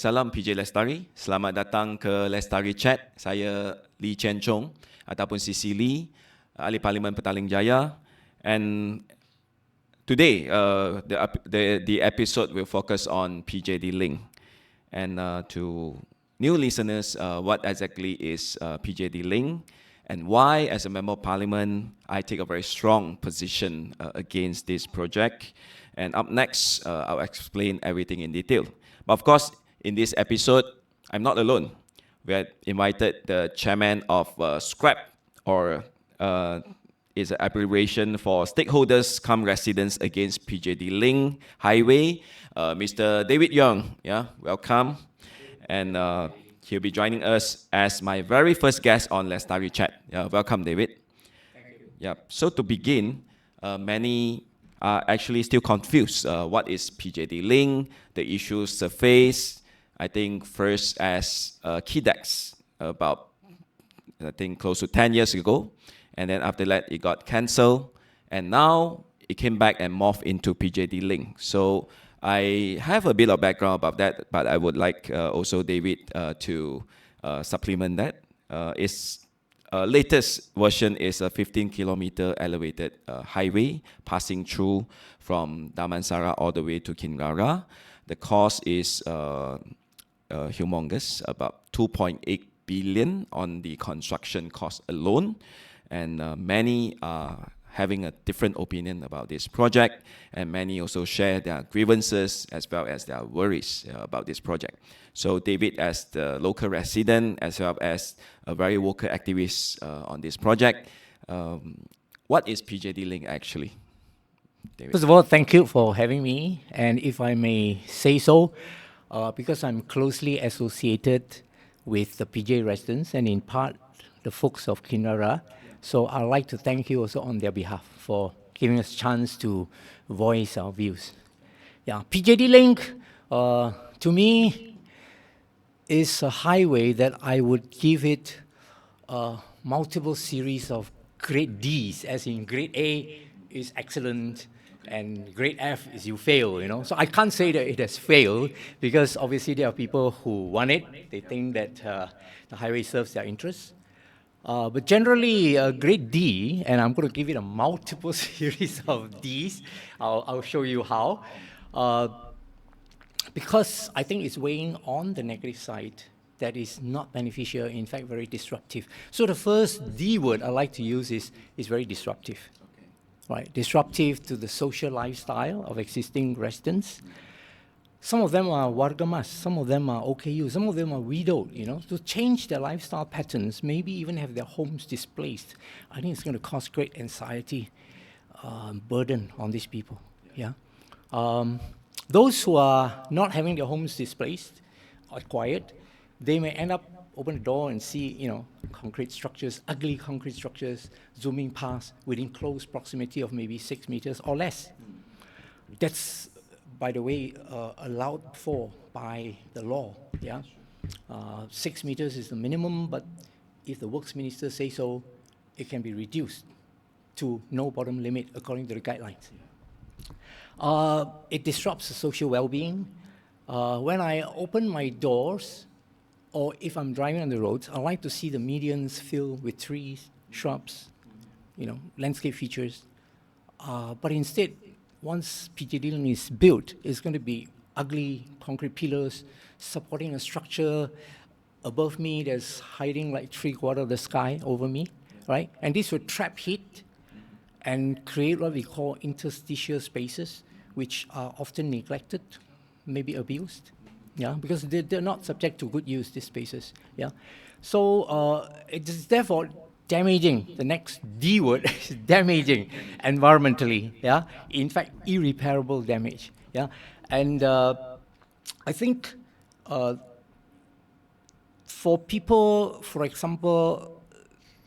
Chat.Salam PJ Lestari. Selamat datang ke Lestari Chat. Saya Lee Chen Chong ataupun CC Lee, Ahli Parlimen Petaling Jaya. And today, the episode will focus on PJD Link. And to new listeners, what exactly is PJD Link and why, as a Member of Parliament, I take a very strong position against this project. And up next, I'll explain everything in detail. But of course, in this episode, I'm not alone. We had invited the chairman of SCRAP, or is an abbreviation for Stakeholders Come Residents Against PJD Link Highway, Mr. David Yoong. Yeah, welcome. And he'll be joining us as my very first guest on Lestari Chat. Yeah, welcome, David. Thank you. Yeah. So to begin, many are actually still confused. What is PJD Link? The issues surface. I think first as KIDEX about, I think, close to 10 years ago. And then after that, it got cancelled. And now it came back and morphed into PJD Link. So I have a bit of background about that, but I would like also David to supplement that. Its latest version is a 15-kilometer elevated highway passing through from Damansara all the way to Kinrara. The cost is humongous, about 2.8 billion on the construction cost alone. And many are having a different opinion about this project, and many also share their grievances as well as their worries about this project. So David, as the local resident, as well as a very vocal activist on this project, what is PJD Link actually? David. First of all, thank you for having me. And if I may say so, because I'm closely associated with the PJ residents and in part the folks of Kinrara, so I'd like to thank you also on their behalf for giving us a chance to voice our views. Yeah, PJD Link, to me, is a highway that I would give it multiple series of grade Ds, as in grade A is excellent, and grade F is you fail, you know. So I can't say that it has failed, because obviously there are people who want it. They think that the highway serves their interests. But generally, grade D, and I'm going to give it a multiple series of Ds. I'll show you how. Because I think it's weighing on the negative side that is not beneficial, in fact, very disruptive. So the first D word I like to use is very disruptive. Okay. Right? Disruptive to the social lifestyle of existing residents. Some of them are wargamas, some of them are OKU, some of them are widowed, you know. To change their lifestyle patterns, maybe even have their homes displaced, I think it's going to cause great anxiety, burden on these people, yeah. Those who are not having their homes displaced, acquired, they may end up open the door and see, you know, concrete structures, ugly concrete structures, zooming past within close proximity of maybe 6 meters or less. That's, by the way, allowed for by the law, yeah? 6 meters is the minimum, but if the works minister says so, it can be reduced to no bottom limit according to the guidelines. It disrupts the social well-being. When I open my doors, or if I'm driving on the roads, I like to see the medians filled with trees, shrubs, you know, landscape features. But instead, once PJD Link is built, it's going to be ugly concrete pillars supporting a structure. Above me, there's hiding like 3/4 of the sky over me, right? And this would trap heat and create what we call interstitial spaces, which are often neglected, maybe abused, yeah, because they're not subject to good use, these spaces, yeah. So it is therefore damaging. The next D word is damaging environmentally, yeah. In fact, irreparable damage, yeah. And I think for people, for example,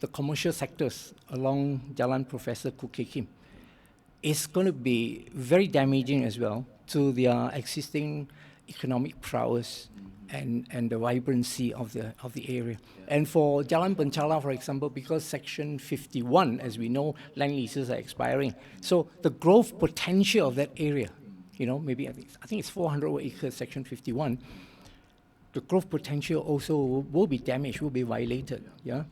the commercial sectors along Jalan Professor Kuke Kim, it's going to be very damaging as well to their existing economic prowess and the vibrancy of the area. Yeah. And for Jalan Penchala, for example, because Section 51, as we know, land leases are expiring. So the growth potential of that area, you know, maybe I think it's 400 acres, Section 51, the growth potential also will be damaged, will be violated. Yeah.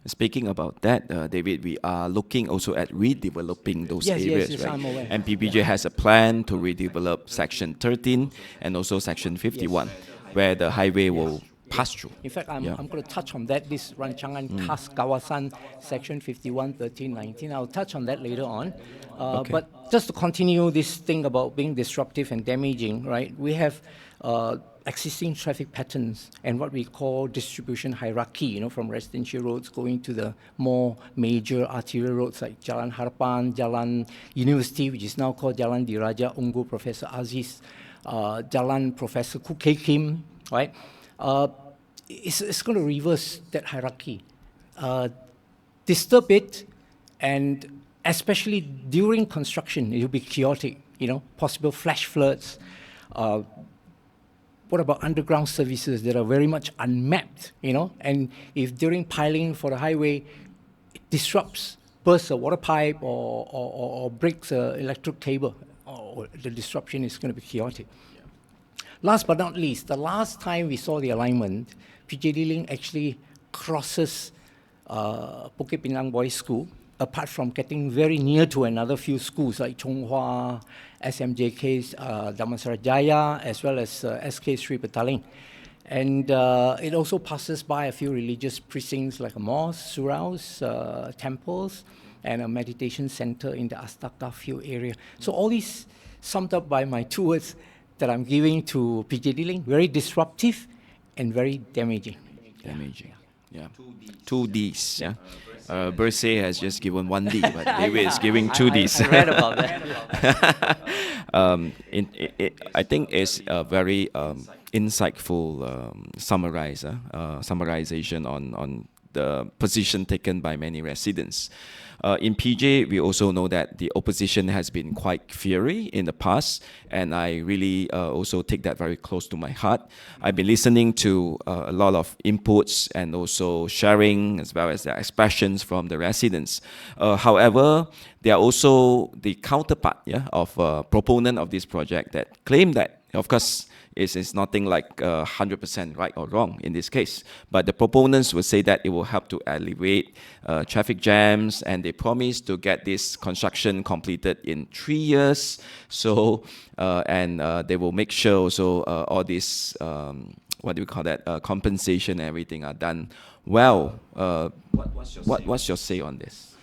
Speaking about that, David, we are looking also at redeveloping those Yes, areas, yes, right? I'm aware. And PPJ has a plan to redevelop Section 13 and also Section 51, where the highway will pass through. In fact, I'm Yeah. going to touch on that, this Rancangan Khas Kawasan, Section 51, 13, 19. I'll touch on that later on. Okay. But just to continue this thing about being disruptive and damaging, right, we have existing traffic patterns and what we call distribution hierarchy, you know, from residential roads going to the more major arterial roads like Jalan Harapan, Jalan University, which is now called Jalan Diraja Unggul Professor Aziz, Jalan Professor Kuke Kim, right? It's going to reverse that hierarchy, disturb it, and especially during construction, it will be chaotic, you know, possible flash floods. What about underground services that are very much unmapped, you know? And if during piling for the highway, it disrupts, bursts a water pipe or breaks an electric cable, the disruption is going to be chaotic. Last but not least, the last time we saw the alignment, PJD Link actually crosses Bukit Pinang Boys School, apart from getting very near to another few schools like Chonghua, SMJK's Damansara Jaya, as well as SK Sri Petaling. And it also passes by a few religious precincts like a mosque, suraus, temples, and a meditation center in the Astaka Field area. So all these summed up by my two words that I'm giving to PJD Link: very disruptive and very damaging. Damaging. Yeah. 2Ds. Yeah. Bersay has just given 1D, but David is giving 2Ds. I read about that. I think it's a very insightful summarization on the position taken by many residents. In PJ, we also know that the opposition has been quite fiery in the past, and I really also take that very close to my heart. I've been listening to a lot of inputs and also sharing as well as the expressions from the residents. However, there are also the counterpart of proponent of this project that claim that, of course, it's nothing like 100% right or wrong in this case. But the proponents will say that it will help to alleviate traffic jams, and they promise to get this construction completed in 3 years. So, and they will make sure also all this, what do we call that, compensation and everything are done well. What's your say on this?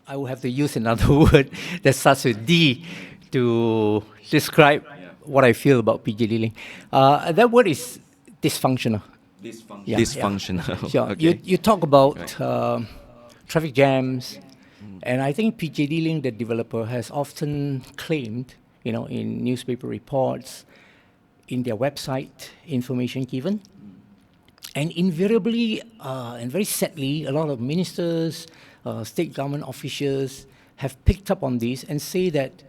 I will have to use another word that starts with D to describe what I feel about PJD Link. That word is dysfunctional. Yeah, Dysfunctional. Sure. Okay. You talk about traffic jams, and I think PJD Link, the developer, has often claimed, you know, in newspaper reports, in their website information given, and invariably and very sadly, a lot of ministers, state government officials have picked up on this and say that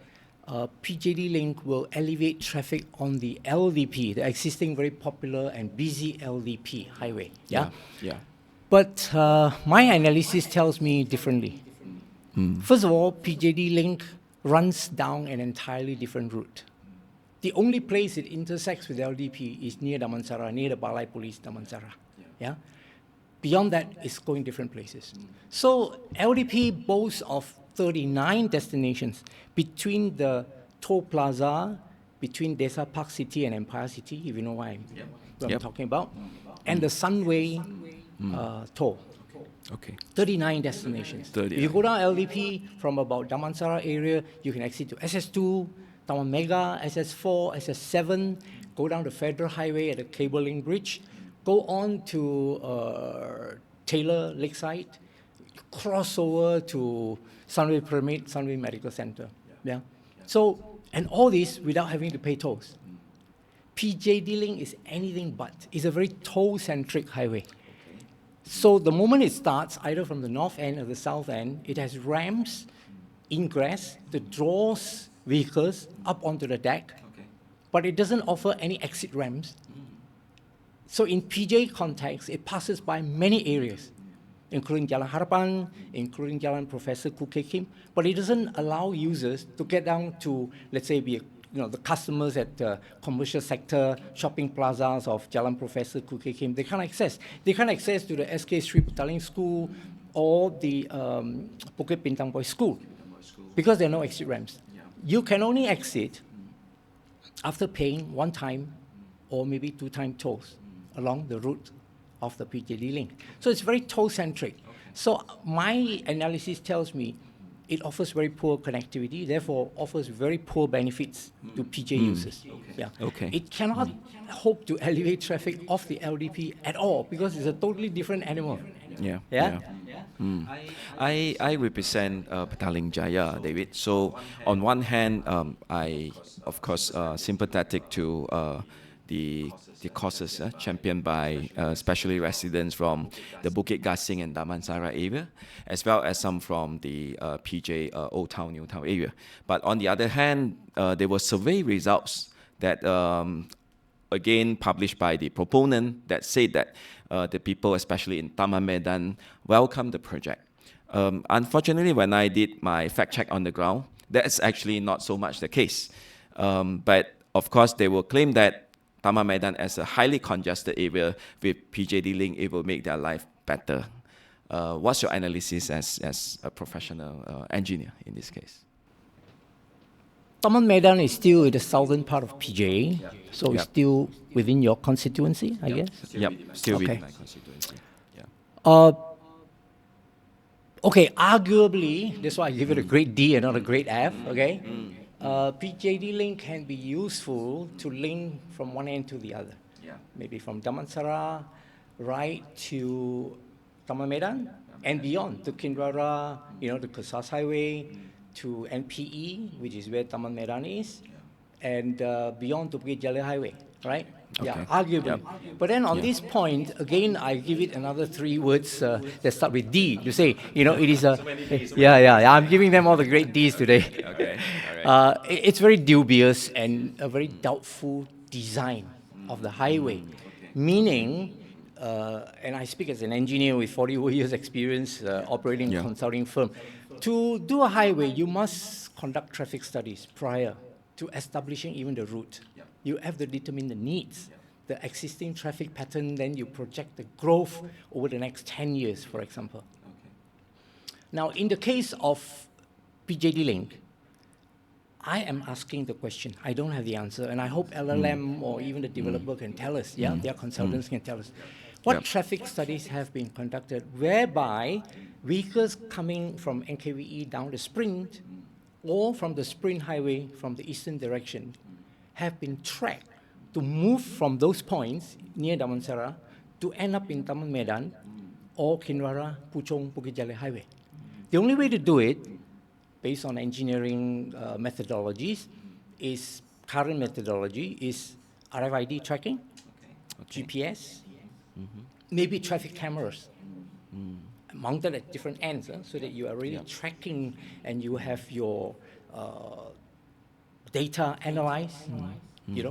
PJD Link will alleviate traffic on the LDP, the existing very popular and busy LDP highway. Yeah. But my analysis tells me differently. First of all, PJD Link runs down an entirely different route. The only place it intersects with LDP is near Damansara, near the Balai Police Damansara. Yeah. Beyond that, it's going different places. So LDP boasts of 39 destinations between the toll plaza, between Desa Park City and Empire City, if you know what I'm talking about, and the Sunway toll. Okay. 39 destinations. 39. If you go down LDP from about Damansara area, you can exit to SS2, Taman Mega, SS4, SS7, go down the Federal Highway at the Cable Link Bridge, go on to Taylor Lakeside, cross over to Sunway Pyramid, Sunway Medical Center. Yeah. So, and all this without having to pay tolls. PJD Link is anything but. It's a very toll-centric highway. So the moment it starts, either from the north end or the south end, it has ramps, ingress that draws vehicles up onto the deck, but it doesn't offer any exit ramps. So in PJ context, it passes by many areas, including Jalan Harapan, including Jalan Professor Kuke Kim, but it doesn't allow users to get down to, let's say, be a the customers at the commercial sector, shopping plazas of Jalan Professor Kukai Kim, they can't access. They can't access to the SK Sri Petaling School or the Bukit Bintang Boys School because there are no exit ramps. You can only exit after paying one time or maybe 2-time tolls along the route of the PJD link. So it's very toll-centric. So my analysis tells me it offers very poor connectivity, therefore offers very poor benefits to PJ users. It cannot hope to elevate traffic off the LDP at all because it's a totally different animal. I represent Petaling Jaya, David. So on one hand, I of course sympathetic to the causes championed by especially residents from the Bukit Gasing and Damansara area, as well as some from the PJ Old Town, New Town area. But on the other hand, there were survey results that again published by the proponent that said that the people, especially in Taman Medan, welcome the project. Unfortunately, when I did my fact check on the ground, that's actually not so much the case. But of course, they will claim that Taman Medan as a highly congested area with PJD Link, it will make their life better. What's your analysis as a professional engineer in this case? Taman Medan is still in the southern part of PJ, so it's still within your constituency, I guess? Still within my constituency. Okay, arguably, that's why I give it a grade D and not a grade F, okay? PJD link can be useful to link from one end to the other. Maybe from Damansara right to Taman Medan and beyond to Kinrara, the Kesas Highway, to NPE, which is where Taman Medan is, and beyond to Bukit Jalil Highway, right? Arguably. But then on this point, again, I give it another 3 words that start with D. You say, it is a... I'm giving them all the great Ds today. It's very dubious and a very doubtful design of the highway, meaning, and I speak as an engineer with 40 years experience operating a consulting firm, to do a highway, you must conduct traffic studies prior to establishing even the route. You have to determine the needs, the existing traffic pattern, then you project the growth over the next 10 years, for example. Now, in the case of PJD Link, I am asking the question. I don't have the answer, and I hope LLM or even the developer can tell us, their consultants can tell us. What traffic studies have been conducted whereby vehicles coming from NKVE down the Sprint or from the Sprint Highway from the eastern direction have been tracked to move from those points near Damansara to end up in Taman Medan or Kinrara, Puchong, Bukit Jalil Highway. The only way to do it, based on engineering methodologies, is current methodology is RFID tracking, GPS, maybe traffic cameras mounted at different ends so that you are really tracking and you have your data analyzed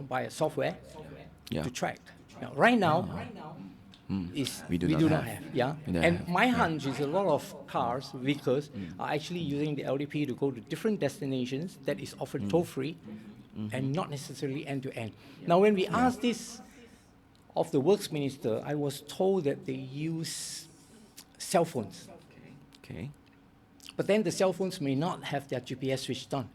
by a software to track. Now, right now, we do not have. And my hunch is a lot of cars, vehicles, are actually using the LDP to go to different destinations that is often toll-free and not necessarily end-to-end. Now, when we asked this of the Works Minister, I was told that they use cell phones. But then the cell phones may not have their GPS switched on.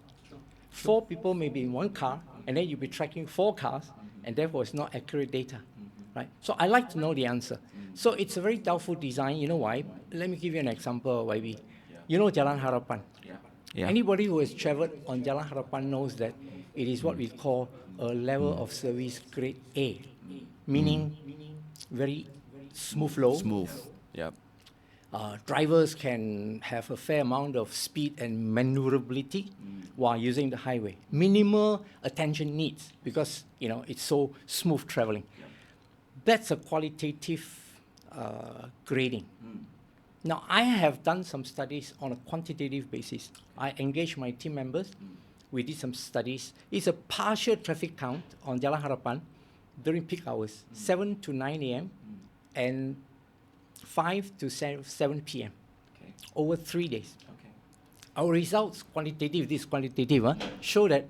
4 people may be in one car, and then you'll be tracking 4 cars, and therefore it's not accurate data. Right? So I like to know the answer. So it's a very doubtful design. You know why? Let me give you an example, YB. You know Jalan Harapan. Anybody who has traveled on Jalan Harapan knows that it is what we call a level of service grade A, meaning very smooth flow. Drivers can have a fair amount of speed and maneuverability while using the highway. Minimal attention needs because it's so smooth traveling. That's a qualitative grading. Now, I have done some studies on a quantitative basis. I engaged my team members. We did some studies. It's a partial traffic count on Jalan Harapan during peak hours, 7 to 9 a.m. and 5 to 7 p.m. over 3 days. Our results, quantitative, show that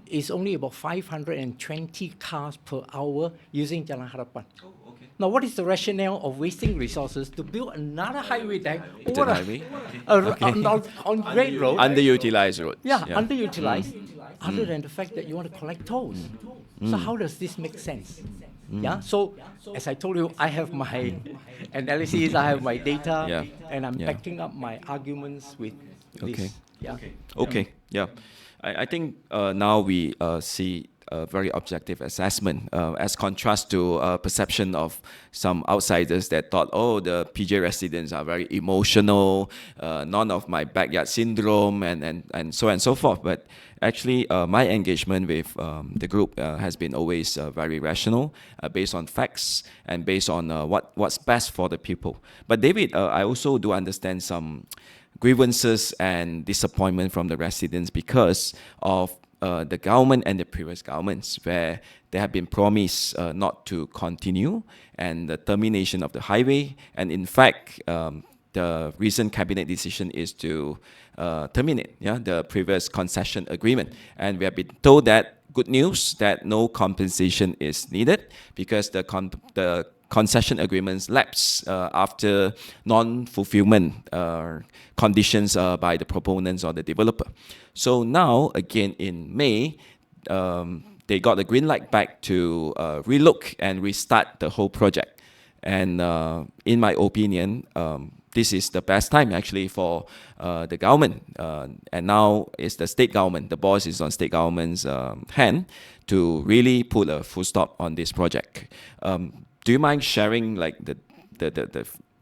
is only about 520 cars per hour using Jalan Harapan. Oh, okay. Now, what is the rationale of wasting resources to build another highway deck It's over a highway. on Great Road? Underutilized roads. Yeah, underutilized, other than the fact that you want to collect tolls. So how does this make sense? Yeah, so as I told you, I have my analysis, I have my data, and I'm backing up my arguments with this. Yeah. Okay. Yeah. I think now we see a very objective assessment as contrast to perception of some outsiders that thought, oh, the PJ residents are very emotional, none of my backyard syndrome, and so on and so forth. But actually, my engagement with the group has been always very rational, based on facts and based on what's best for the people. But David, I also do understand some grievances and disappointment from the residents because of the government and the previous governments, where they have been promised not to continue and the termination of the highway. And in fact, the recent cabinet decision is to terminate the previous concession agreement. And we have been told that, good news, that no compensation is needed because the concession agreements lapse after non-fulfillment conditions by the proponents or the developer. So now, again in May, they got the green light back to relook and restart the whole project. And in my opinion, this is the best time actually for the government. And now it's the state government. The ball is on state government's hand to really put a full stop on this project. Do you mind sharing like the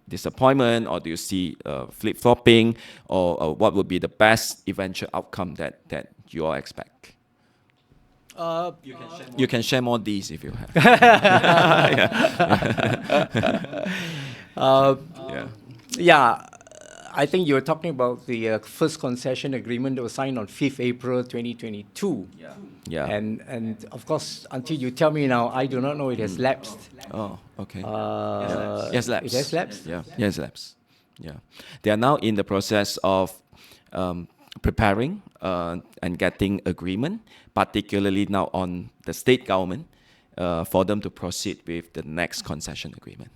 disappointment, or do you see flip-flopping, or what would be the best eventual outcome that you all expect? You can share more these if you have. Yeah, I think you were talking about the first concession agreement that was signed on 5th April 2022. Yeah. And of course, until you tell me now, I do not know it has lapsed. Oh, okay. Yes, lapsed. It has lapsed? Yeah, yes, lapsed. Yeah. They are now in the process of preparing and getting agreement, particularly now on the state government, for them to proceed with the next concession agreement.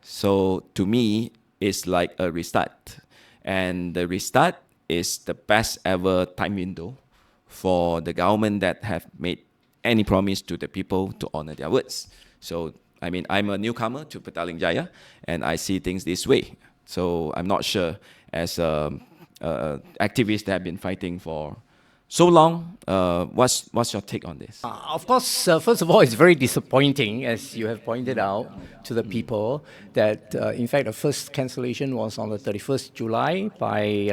So to me, it's like a restart. And the restart is the best ever time window for the government that have made any promise to the people to honor their words. So, I mean, I'm a newcomer to Petaling Jaya, and I see things this way. So I'm not sure, as activists that have been fighting for so long, what's your take on this? Of course, first of all, it's very disappointing, as you have pointed out to the people, that in fact the first cancellation was on the 31st July by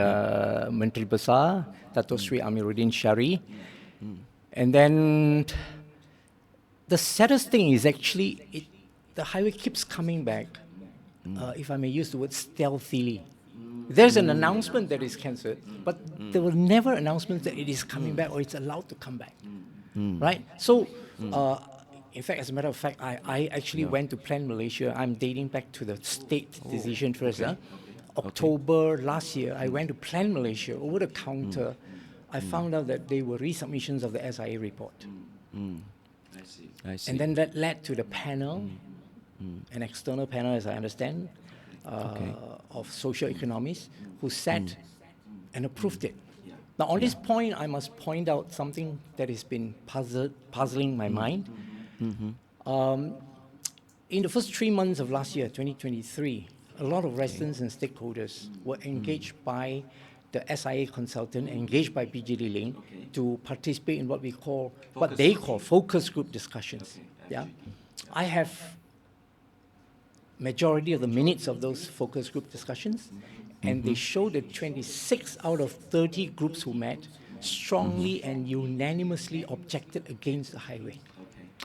Menteri Besar, Dato Sri Amiruddin Syari. And then the saddest thing is actually the highway keeps coming back, if I may use the word, stealthily. There's an announcement that is cancelled, but there were never announcements that it is coming back or it's allowed to come back, right? So, in fact, as a matter of fact, I actually went to Plan Malaysia. I'm dating back to the state decision first. October last year, I went to Plan Malaysia. Over the counter, I found out that they were resubmissions of the SIA report. I see. And then that led to the panel, an external panel, as I understand, of social economists who sat and approved it. Now, on this point, I must point out something that has been puzzling my mind. In the first 3 months of last year, 2023, a lot of residents and stakeholders were engaged by the SIA consultant, engaged by PJD Link, to participate in what they call focus group discussions. I have majority of the minutes of those focus group discussions, and they show that 26 out of 30 groups who met strongly and unanimously objected against the highway.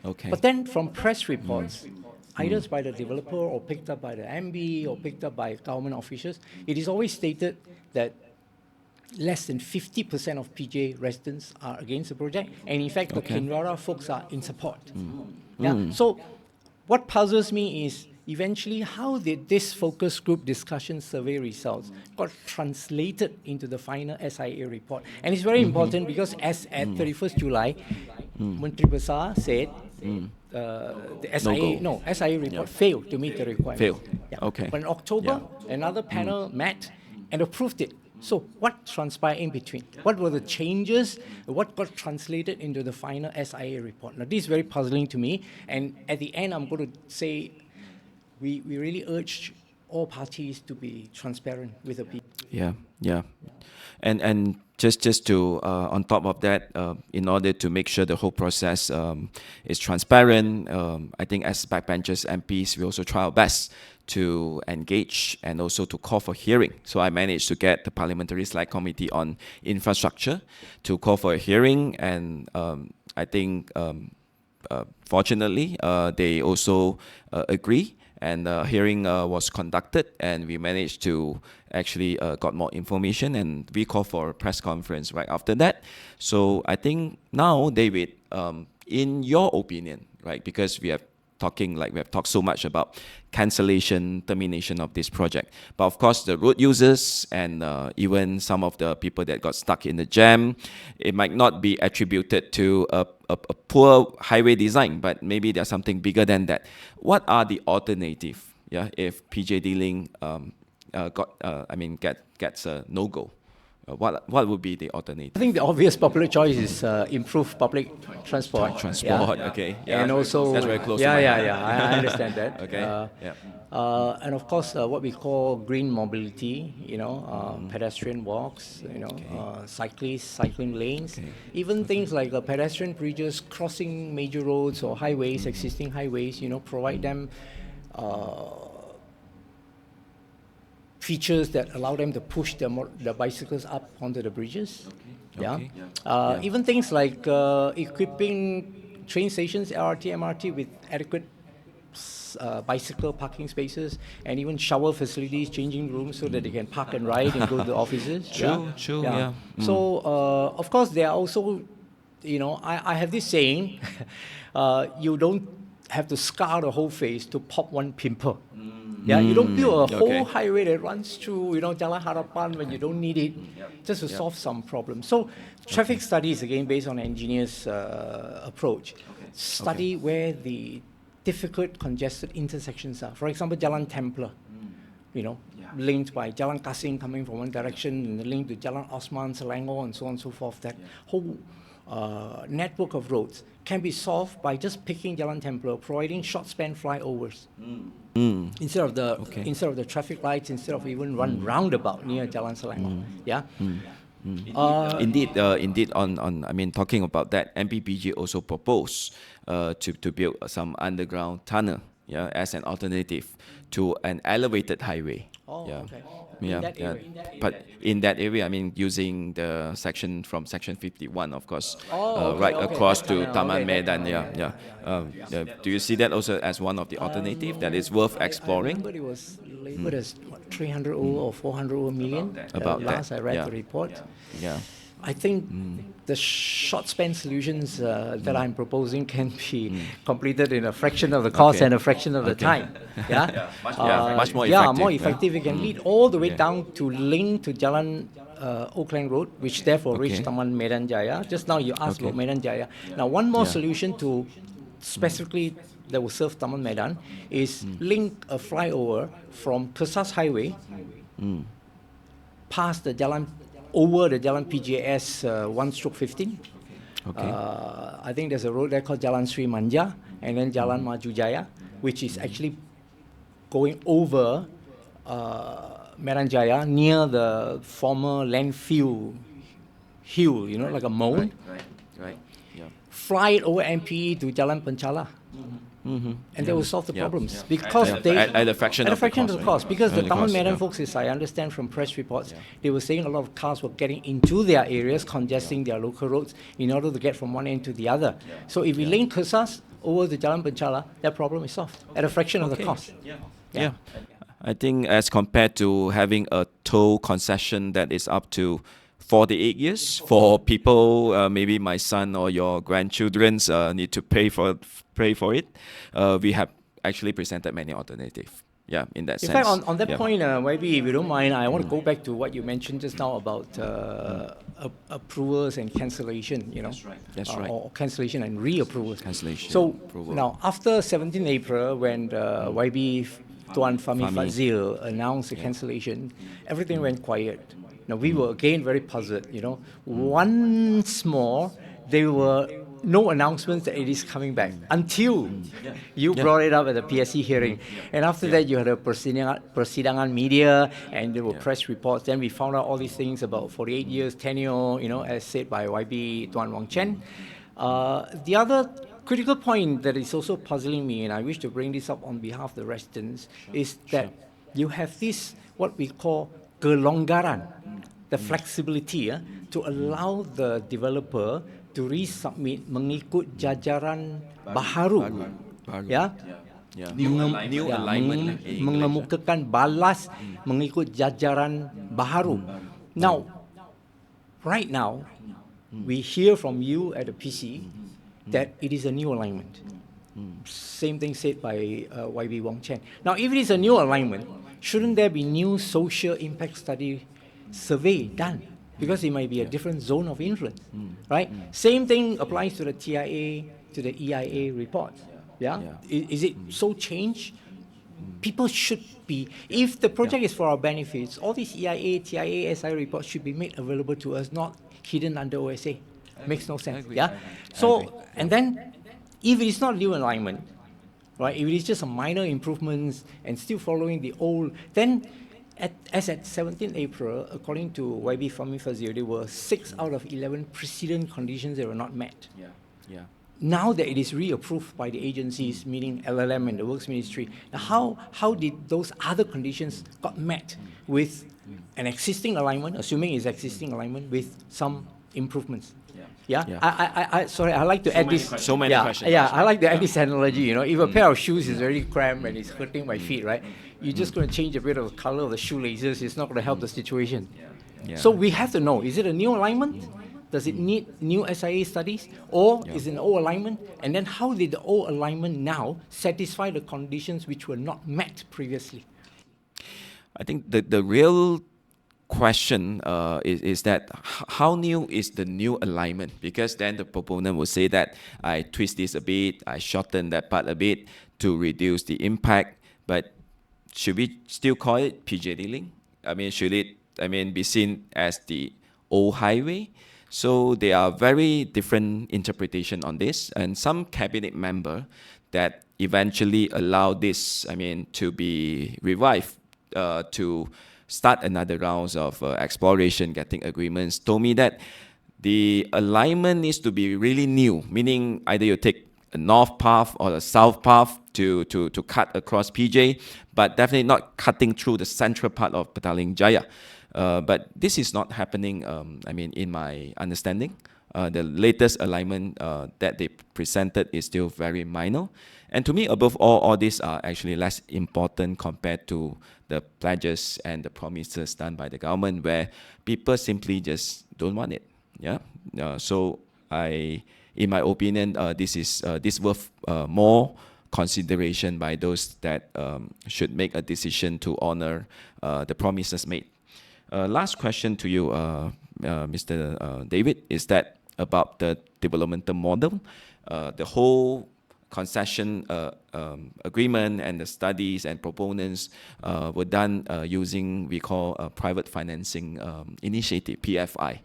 But then from press reports, either by the developer or picked up by the MB or picked up by government officials, it is always stated that less than 50% of PJ residents are against the project, and in fact, the Kinrara folks are in support. So what puzzles me is, eventually, how did this focus group discussion survey results got translated into the final SIA report? And it's very important because as at 31st July, Menteri Besar said the SIA report failed to meet the requirements. Failed. Yeah. Okay. But in October, another panel met and approved it. So what transpired in between? What were the changes? What got translated into the final SIA report? Now, this is very puzzling to me. And at the end, I'm going to say we really urge all parties to be transparent with the people. Yeah. And just to on top of that, in order to make sure the whole process is transparent, I think as backbenchers MPs, we also try our best to engage and also to call for hearing. So I managed to get the Parliamentary Select Committee on Infrastructure to call for a hearing, and I think fortunately they also agree. And a hearing was conducted, and we managed to actually got more information, and we called for a press conference right after that. So I think now, David, in your opinion, right, because we have talked so much about cancellation, termination of this project. But of course, the road users and even some of the people that got stuck in the jam, it might not be attributed to a poor highway design, but maybe there's something bigger than that. What are the alternative? Yeah, if PJD Link gets a no-go. What would be the alternative? I think the obvious popular choice is improve public transport. Okay. Yeah. And also, that's very close to my heart. I understand that. Okay. And of course, what we call green mobility, pedestrian walks, cyclists, cycling lanes, even things like pedestrian bridges crossing major roads or highways, existing highways, provide them features that allow them to push the bicycles up onto the bridges. Even things like equipping train stations, LRT, MRT with adequate bicycle parking spaces, and even shower facilities, changing rooms so that they can park and ride and go to the offices. True. So, of course, there are also, I have this saying, you don't have to scar the whole face to pop one pimple. You don't build a whole highway that runs through, Jalan Harapan when you don't need it, just to solve some problems. So, traffic studies, again, based on engineers' approach, study where the difficult, congested intersections are. For example, Jalan Templar, linked by Jalan Kasing coming from one direction, and linked to Jalan Osman, Selangor, and so on and so forth. That whole network of roads can be solved by just picking Jalan Templar, providing short-span flyovers. Instead of the traffic lights, instead of even run roundabout near Jalan Selangor. Indeed. On talking about that, MPPG also proposed to build some underground tunnel, as an alternative to an elevated highway. But in that area, using the section from section 51, of course, across to Taman Medan. Do you see that also as one of the alternatives that is worth exploring? But it was labeled as 300 or 400 million. About last that. I read the report. Yeah. I think the short-span solutions that I'm proposing can be completed in a fraction of the cost and a fraction of the time. Much more effective. More effective. It can lead all the way down to link to Jalan Oakland Road, which therefore reach Taman Medan Jaya. Just now you asked about Medan Jaya. Now, one more solution to specifically that will serve Taman Medan is link a flyover from Kesas Highway past the Jalan, over the Jalan PJS 1/15. I think there's a road there called Jalan Sri Manja, and then Jalan Maju Jaya, which is actually going over Medan Jaya near the former landfill hill, like a mound. Right. Fly it over MPE to Jalan Penchala. And they will solve the problems because at a fraction of the cost. Because the Taman Medan folks, as I understand from press reports, they were saying a lot of cars were getting into their areas, congesting their local roads in order to get from one end to the other. So if we link Kesas over to Jalan Penchala, that problem is solved at a fraction of the cost. I think as compared to having a toll concession that is up to 48 years for people, maybe my son or your grandchildren's need to pay for it. We have actually presented many alternatives. Yeah, in that In sense. fact, on that Yeah. point, maybe if you don't mind, I want to go back to what you mentioned just now about approvals and cancellation, you know. That's right. That's right. Or cancellation and reapprovals. Cancellation, So approval. now, after 17 April, when YB Tuan Fahmi Fahmi. Fadzil announced the cancellation, everything went quiet. Now, we were again very puzzled, you know. Once more, there were no announcements that it is coming back until you brought it up at the PSC hearing. And after that, you had a persidangan media and there were press reports. Then we found out all these things about 48 years tenure, you know, as said by YB Tuan Wang Chen. The other critical point that is also puzzling me, and I wish to bring this up on behalf of the residents, is that you have this, what we call kelonggaran, the flexibility to allow the developer to resubmit mengikut jajaran baharu. Ya. Yeah. New alignment in English. mengemukakan balas mengikut jajaran baharu. Now, right now, we hear from you at the PC that it is a new alignment. Same thing said by YB Wong Chen. Now, if it is a new alignment, shouldn't there be new social impact study survey done? Because it might be a different zone of influence, right? Same thing applies to the TIA, to the EIA reports. Yeah? Is it so changed? People should be, if the project is for our benefits, all these EIA, TIA, SI reports should be made available to us, not hidden under OSA. Makes no sense. Yeah. So, and then, if it is not new alignment, right? If it is just a minor improvements and still following the old, then as at 17 April, according to YB Fahmi Fadzil, there were 6 out of 11 precedent conditions that were not met. Yeah. Now that it is reapproved by the agencies, meaning LLM and the Works Ministry, now how did those other conditions got met with an existing alignment, assuming it's existing alignment, with some improvements? Yeah. Sorry, I like to add this. So many questions. Yeah, I like to add this analogy. You know, if a pair of shoes is very cramped and it's hurting my feet, right? You're just going to change a bit of the color of the shoelaces. It's not going to help the situation. So we have to know: is it a new alignment? Does it need new SIA studies, or is it an old alignment? And then how did the old alignment now satisfy the conditions which were not met previously? I think the real question is that how new is the new alignment? Because then the proponent will say that I twist this a bit, I shorten that part a bit to reduce the impact. But should we still call it PJD Link? I mean, should it be seen as the old highway? So there are very different interpretation on this, and some cabinet member that eventually allowed this, to be revived, to start another rounds of exploration, getting agreements, told me that the alignment needs to be really new, meaning either you take a north path or a south path to cut across PJ, but definitely not cutting through the central part of Petaling Jaya. But this is not happening, in my understanding. The latest alignment that they presented is still very minor. And to me, above all these are actually less important compared to the pledges and the promises done by the government, where people simply just don't want it. Yeah. So in my opinion, this is worth more consideration by those that should make a decision to honor the promises made. Last question to you, Mr. David, is that about the developmental model. The whole concession agreement and the studies and proponents were done using, we call, a private financing initiative, PFI.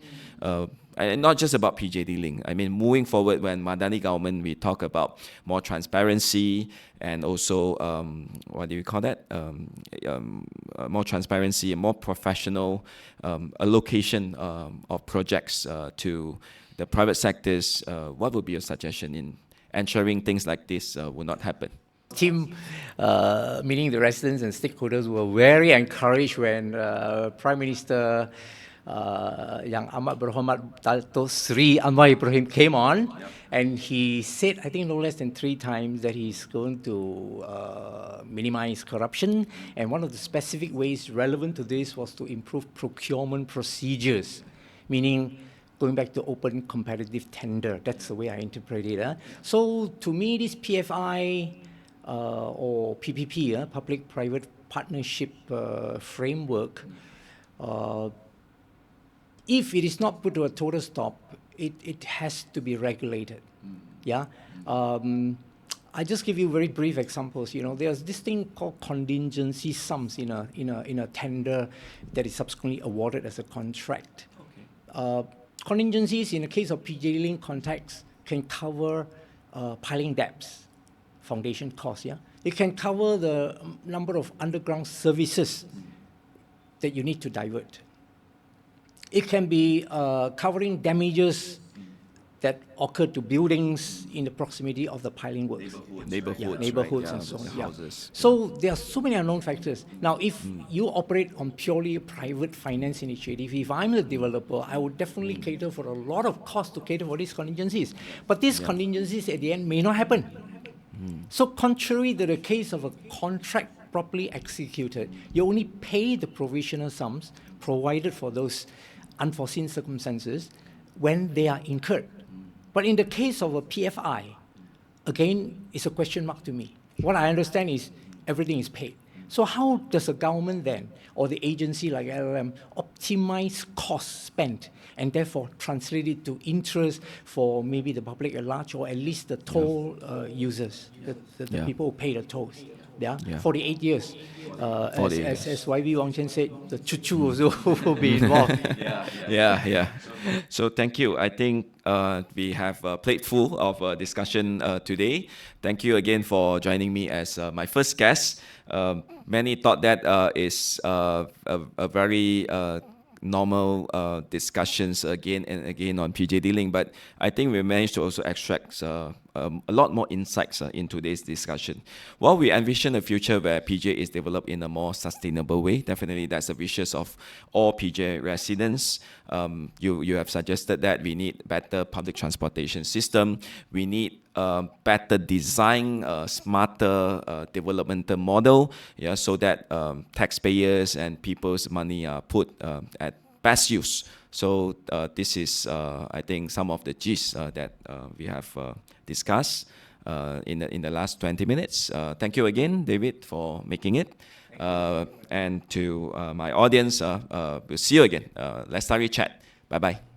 And not just about PJD Link. Moving forward, when Madani government, we talk about more transparency and also, what do we call that? More transparency and more professional allocation of projects to the private sectors. What would be your suggestion in ensuring things like this will not happen? Team, meaning the residents and stakeholders, were very encouraged when Prime Minister Yang Amat Berhormat Dato Sri Anwar Ibrahim came on, and he said, I think no less than 3 times, that he's going to minimize corruption, and one of the specific ways relevant to this was to improve procurement procedures, meaning going back to open competitive tender. That's the way I interpret it. So to me, this PFI or PPP, public-private partnership framework, if it is not put to a total stop, it has to be regulated. Yeah. I just give you very brief examples. There's this thing called contingency sums in a tender that is subsequently awarded as a contract. Okay. Contingencies in the case of PJD Link context can cover piling depths, foundation costs. Yeah, it can cover the number of underground services that you need to divert. It can be covering damages that occur to buildings in the proximity of the piling works. Neighborhoods, right? and so on. Houses. So there are so many unknown factors. Now, if you operate on purely a private finance initiative, if I'm a developer, I would definitely cater for a lot of cost to cater for these contingencies. But these contingencies at the end may not happen. So contrary to the case of a contract properly executed, you only pay the provisional sums provided for those unforeseen circumstances when they are incurred. But in the case of a PFI, again, it's a question mark to me. What I understand is everything is paid. So how does the government then, or the agency like LLM, optimize costs spent and therefore translate it to interest for maybe the public at large, or at least the toll users, the people who pay the tolls? 48 years. As YB Wang Chen said, the choo-choo also will be involved. Yeah. So thank you. I think we have a plate full of discussion today. Thank you again for joining me as my first guest. Many thought that is a very normal discussions again and again on PJD Link, but I think we managed to also extract a lot more insights in today's discussion. While we envision a future where PJ is developed in a more sustainable way, definitely that's the wishes of all PJ residents. You have suggested that we need better public transportation system, we need better design, smarter developmental model, so that taxpayers and people's money are put at best use. So this is, I think, some of the gist that we have discussed in the last 20 minutes. Thank you again, David, for making it. And to my audience, we'll see you again. Lestari Chat. Bye-bye.